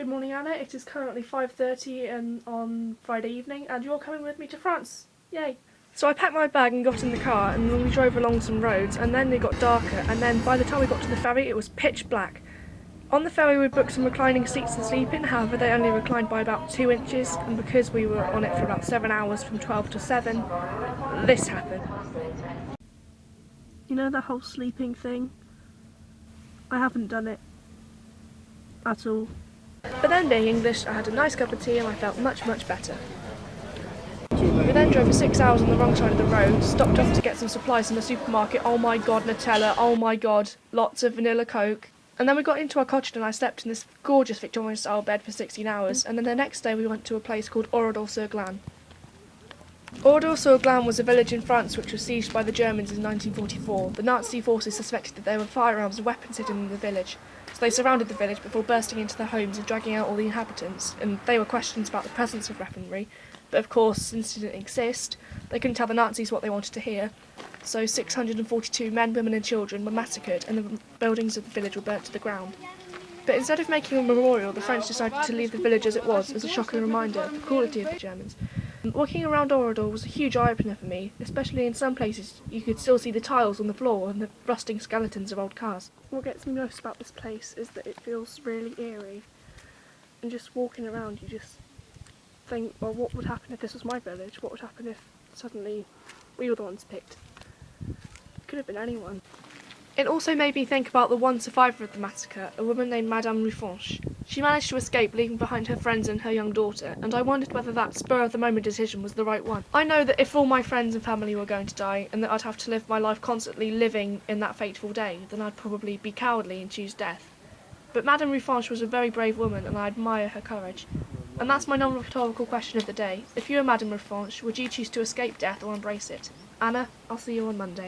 Good morning, Anna. It is currently 5:30 on Friday evening, and you're coming with me to France. Yay! So I packed my bag and got in the car, and then we drove along some roads, and then it got darker, and then by the time we got to the ferry, it was pitch black. On the ferry we booked some reclining seats to sleep in, however they only reclined by about 2 inches, and because we were on it for about 7 hours from 12 to 7, this happened. You know the whole sleeping thing? I haven't done it. At all. But then being English, I had a nice cup of tea and I felt much better. We then drove for 6 hours on the wrong side of the road, stopped off to get some supplies in the supermarket. Oh my god, Nutella, oh my god, lots of vanilla Coke. And then we got into our cottage and I slept in this gorgeous Victorian style bed for 16 hours, and then the next day we went to a place called Oradour-Sur-Glane. Oradour-Sur-Glane was a village in France which was sieged by the Germans in 1944. The Nazi forces suspected that there were firearms and weapons hidden in the village, so they surrounded the village before bursting into their homes and dragging out all the inhabitants, and they were questioned about the presence of weaponry, but of course, since it didn't exist, they couldn't tell the Nazis what they wanted to hear, so 642 men, women and children were massacred and the buildings of the village were burnt to the ground. But instead of making a memorial, the French decided to leave the village as it was, as a shocking reminder of the cruelty of the Germans. Walking around Oradour was a huge eye-opener for me, especially in some places you could still see the tiles on the floor and the rusting skeletons of old cars. What gets me most about this place is that it feels really eerie, and just walking around you just think, well, what would happen if this was my village? What would happen if suddenly we were the ones picked? It could have been anyone. It also made me think about the one survivor of the massacre, a woman named Madame Rouffanche. She managed to escape, leaving behind her friends and her young daughter, and I wondered whether that spur-of-the-moment decision was the right one. I know that if all my friends and family were going to die, and that I'd have to live my life constantly living in that fateful day, then I'd probably be cowardly and choose death. But Madame Rouffanche was a very brave woman, and I admire her courage. And that's my non-rhetorical question of the day. If you were Madame Rouffanche, would you choose to escape death or embrace it? Anna, I'll see you on Monday.